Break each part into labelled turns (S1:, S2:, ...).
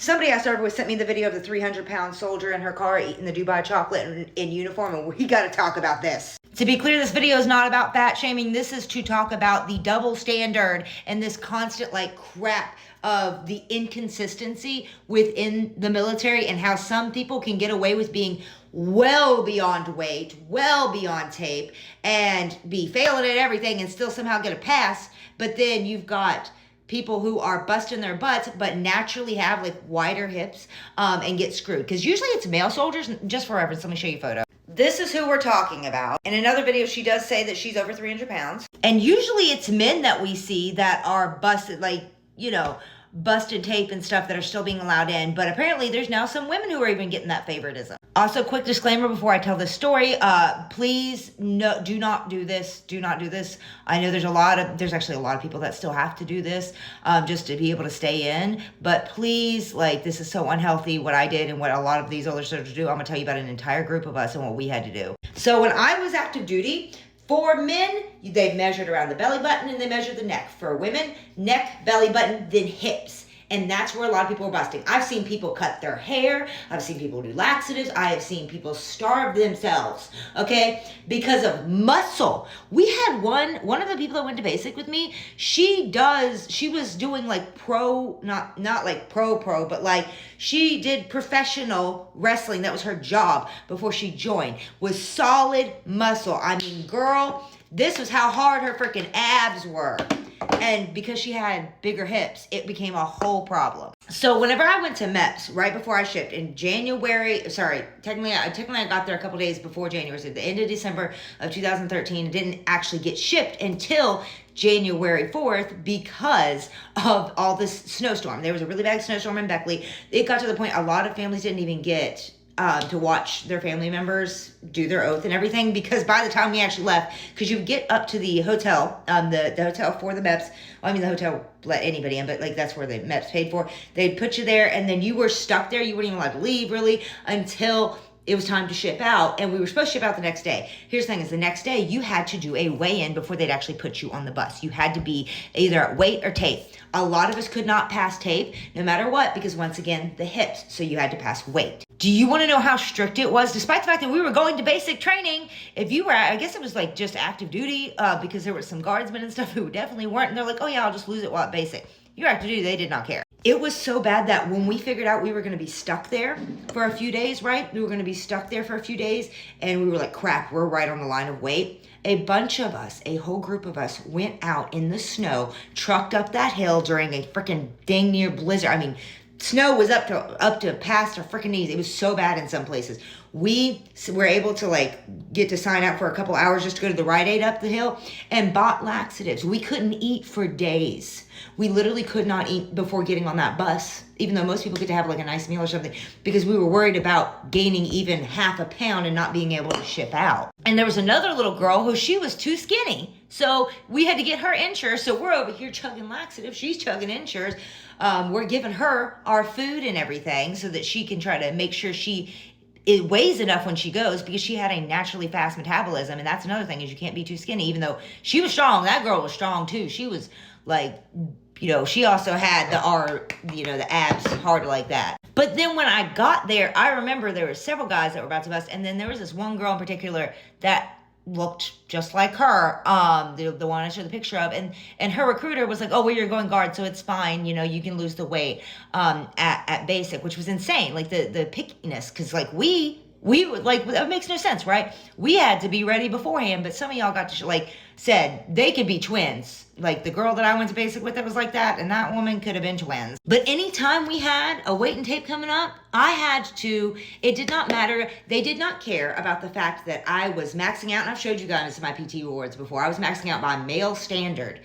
S1: Somebody I started with sent me the video of the 300-pound soldier in her car eating the Dubai chocolate in uniform, and we got to talk about this. To be clear, this video is not about fat shaming. This is to talk about the double standard and this constant crap of the inconsistency within the military and how some people can get away with being well beyond weight, well beyond tape, and be failing at everything and still somehow get a pass. But then you've got people who are busting their butts but naturally have wider hips and get screwed. Because usually it's male soldiers. Just for reference, let me show you a photo. This is who we're talking about. In another video, she does say that she's over 300 pounds. And usually it's men that we see that are busted, busted tape and stuff that are still being allowed in. But apparently there's now some women who are even getting that favoritism. Also, quick disclaimer before I tell this story, please do not do this. Do not do this. I know there's actually a lot of people that still have to do this just to be able to stay in. But please, this is so unhealthy what I did and what a lot of these older soldiers do. I'm gonna tell you about an entire group of us and what we had to do. So when I was active duty, for men, they measured around the belly button and they measured the neck. For women, neck, belly button, then hips. And that's where a lot of people are busting. I've seen people cut their hair. I've seen people do laxatives. I have seen people starve themselves, okay, because of muscle. We had one of the people that went to basic with me, she was doing pro, not pro, but she did professional wrestling. That was her job before she joined, was solid muscle. I mean, girl, this was how hard her freaking abs were. And because she had bigger hips, it became a whole problem. So whenever I went to MEPS, right before I shipped in January, technically I got there a couple days before January, so the end of December of 2013. It didn't actually get shipped until January 4th because of all this snowstorm. There was a really bad snowstorm in Beckley. It got to the point a lot of families didn't even get to watch their family members do their oath and everything, because by the time we actually left, because you get up to the hotel, the hotel for the MEPS, the hotel let anybody in, but that's where the MEPS paid for. They'd put you there, and then you were stuck there. You weren't even allowed to leave, really, until it was time to ship out, and we were supposed to ship out the next day. Here's the thing is the next day, you had to do a weigh-in before they'd actually put you on the bus. You had to be either at weight or tape. A lot of us could not pass tape, no matter what, because once again, the hips, so you had to pass weight. Do you want to know how strict it was? Despite the fact that we were going to basic training, if you were, I guess it was just active duty, because there were some guardsmen and stuff who definitely weren't, and they're like, oh yeah, I'll just lose it while at basic. You're active duty, they did not care. It was so bad that when we figured out we were going to be stuck there for a few days, right? We were going to be stuck there for a few days, and we were like, crap, we're right on the line of weight. A bunch of us, a whole group of us, went out in the snow, trucked up that hill during a freaking dang near blizzard. I mean, snow was up to past our freaking knees. It was so bad in some places. We were able to get to sign up for a couple hours just to go to the Rite Aid up the hill and bought laxatives. We couldn't eat for days. We literally could not eat before getting on that bus, even though most people get to have a nice meal or something, because we were worried about gaining even half a pound and not being able to ship out. And there was another little girl who she was too skinny. So we had to get her Ensure. So we're over here chugging laxatives. She's chugging Ensures. We're giving her our food and everything so that she can try to make sure it weighs enough when she goes, because she had a naturally fast metabolism. And that's another thing, is you can't be too skinny, even though she was strong. That girl was strong too. She was she also had the abs hard like that. But then when I got there, I remember there were several guys that were about to bust. And then there was this one girl in particular that looked just like her, the one I showed the picture of, and her recruiter was like, oh, well, you're going guard, so it's fine, you can lose the weight at basic, which was insane, the pickiness, because we would that makes no sense, right? We had to be ready beforehand, but some of y'all got to said they could be twins. The girl that I went to basic with, that was like that, and that woman could have been twins. But anytime we had a weight and tape coming up, it did not matter. They did not care about the fact that I was maxing out, and I've showed you guys my PT awards before. I was maxing out by male standard.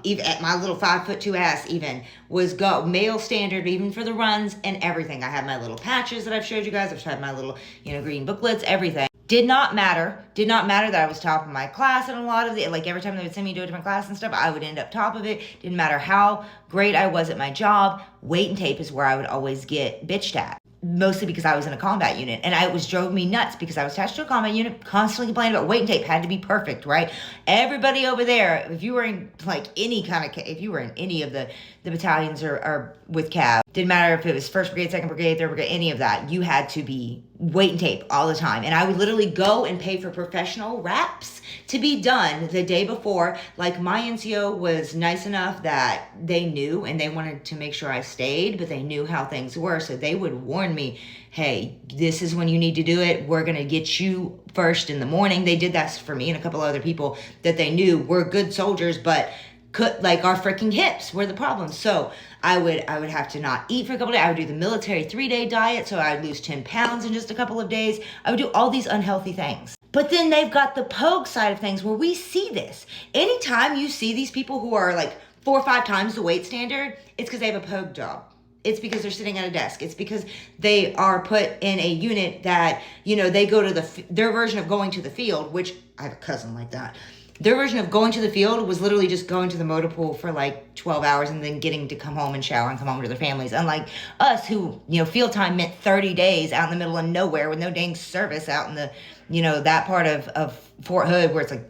S1: Even at my little 5'2" ass even was male standard, even for the runs and everything. I had my little patches that I've showed you guys. I've had my little, green booklets, everything. Did not matter that I was top of my class in a lot of the, every time they would send me to a different class and stuff, I would end up top of it. Didn't matter how great I was at my job, weight and tape is where I would always get bitched at. mostly because I was in a combat unit, and it was drove me nuts because I was attached to a combat unit, constantly complaining about weight and tape, had to be perfect, right? Everybody over there, if you were in like any kind of, if you were in any of the battalions or with CAV, didn't matter if it was 1st Brigade, 2nd Brigade, 3rd Brigade, any of that, you had to be weight and tape all the time. And I would literally go and pay for professional wraps to be done the day before. Like, my NCO was nice enough that they knew and they wanted to make sure I stayed, but they knew how things were. So they would warn me, hey, this is when you need to do it. We're going to get you first in the morning. They did that for me and a couple other people that they knew were good soldiers, but could, like, our freaking hips were the problem. So I would have to not eat for a couple of days. I would do the military 3-day diet, so I would lose 10 pounds in just a couple of days. I would do all these unhealthy things. But then they've got the pogue side of things where we see this. Anytime you see these people who are like 4 or 5 times the weight standard, it's because they have a pogue job. It's because they're sitting at a desk. It's because they are put in a unit that, you know, they go to their version of going to the field, which I have a cousin like that. Their version of going to the field was literally just going to the motor pool for like 12 hours and then getting to come home and shower and come home to their families. Unlike us who, you know, field time meant 30 days out in the middle of nowhere with no dang service out in the, you know, that part of Fort Hood where it's like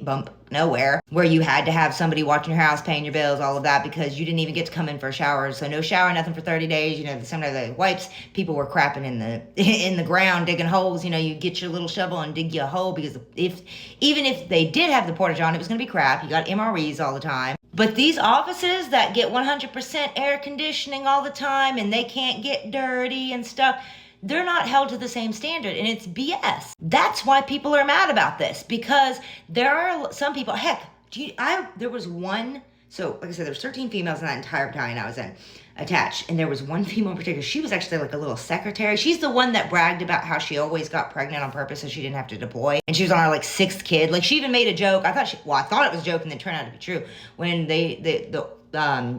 S1: bump nowhere, where you had to have somebody watching your house, paying your bills, all of that, because you didn't even get to come in for a shower. So no shower, nothing for 30 days. You know, sometimes the wipes, people were crapping in the ground, digging holes. You know, you get your little shovel and dig you a hole, because even if they did have the porta-john, it was going to be crap. You got MREs all the time. But these offices that get 100% air conditioning all the time and they can't get dirty and stuff, they're not held to the same standard, and it's BS. That's why people are mad about this, because there are some people, heck, there was one, so like I said, there was 13 females in that entire battalion I was in, attached, and there was one female in particular. She was actually like a little secretary. She's the one that bragged about how she always got pregnant on purpose so she didn't have to deploy, and she was on her like 6th kid. Like, she even made a joke. I thought it was a joke, and then it turned out to be true. When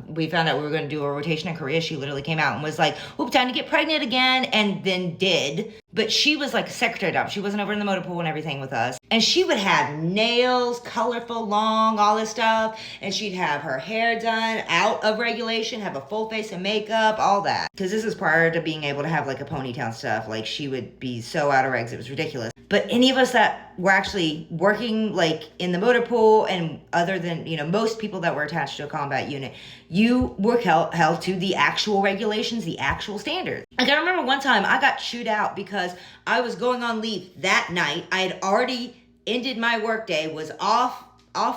S1: we found out we were going to do a rotation in Korea, she literally came out and was like, "Oop, time to get pregnant again," and then did. But she was like a secretary job. She wasn't over in the motor pool and everything with us. And she would have nails, colorful, long, all this stuff. And she'd have her hair done out of regulation, have a full face of makeup, all that. Because this is prior to being able to have like a ponytail and stuff. Like, she would be so out of regs, it was ridiculous. But any of us that were actually working like in the motor pool, and other than, you know, most people that were attached to a combat unit, you were held to the actual regulations, the actual standards. Like, I remember one time I got chewed out because I was going on leave that night. I had already ended my work day, was off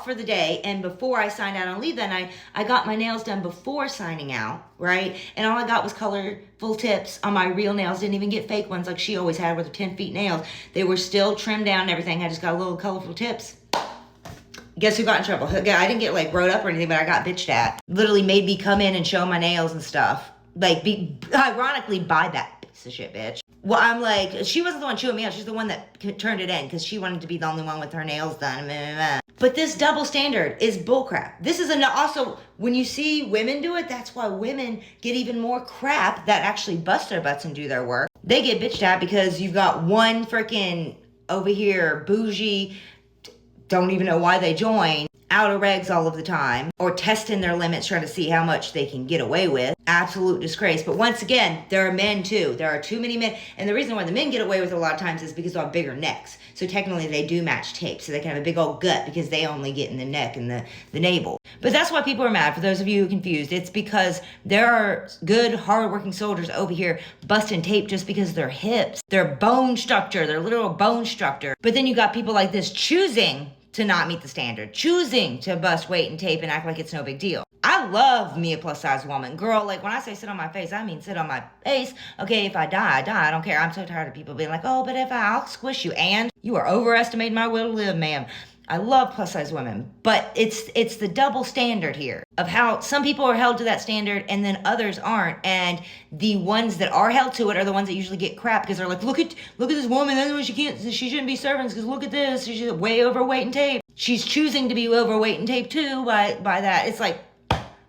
S1: for the day, and before I signed out on leave that night, I got my nails done before signing out, right? And all I got was colorful tips on my real nails. Didn't even get fake ones like she always had with her 10 feet nails. They were still trimmed down and everything. I just got little colorful tips. Guess who got in trouble? I didn't get like wrote up or anything, but I got bitched at. Literally made me come in and show my nails and stuff. Like, ironically, by that piece of shit bitch. Well, I'm like, she wasn't the one chewing me out. She's the one that turned it in because she wanted to be the only one with her nails done. But this double standard is bullcrap. This is also, when you see women do it, that's why women get even more crap that actually bust their butts and do their work. They get bitched at because you've got one freaking over here bougie, don't even know why they join, out of regs all of the time, or testing their limits, trying to see how much they can get away with. Absolute disgrace. But once again, there are men too. There are too many men. And the reason why the men get away with it a lot of times is because they have bigger necks. So technically they do match tape. So they can have a big old gut because they only get in the neck and the navel. But that's why people are mad. For those of you who are confused, it's because there are good, hardworking soldiers over here busting tape just because of their hips, their bone structure, their literal bone structure. But then you got people like this choosing to not meet the standard, choosing to bust weight and tape and act like it's no big deal. I love me a plus size woman. Girl, like, when I say sit on my face, I mean sit on my face. Okay, if I die, I die. I don't care. I'm so tired of people being like, oh, but if I'll squish you. And you are overestimating my will to live, ma'am. I love plus size women, but it's the double standard here of how some people are held to that standard and then others aren't. And the ones that are held to it are the ones that usually get crap because they're like, look at this woman. That's why she shouldn't be serving because look at this. She's way overweight and tape. She's choosing to be overweight and tape too by that. It's like,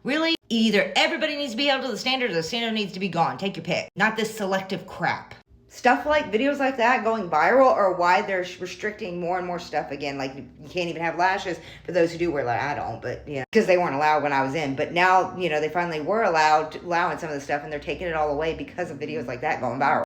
S1: really? Either everybody needs to be held to the standard or the standard needs to be gone. Take your pick. Not this selective crap. stuff like videos like that going viral are why they're restricting more and more stuff again. Like, you can't even have lashes for those who do wear lashes. I don't, but yeah, because they weren't allowed when I was in. But now, you know, they finally were allowing some of the stuff, and they're taking it all away because of videos like that going viral.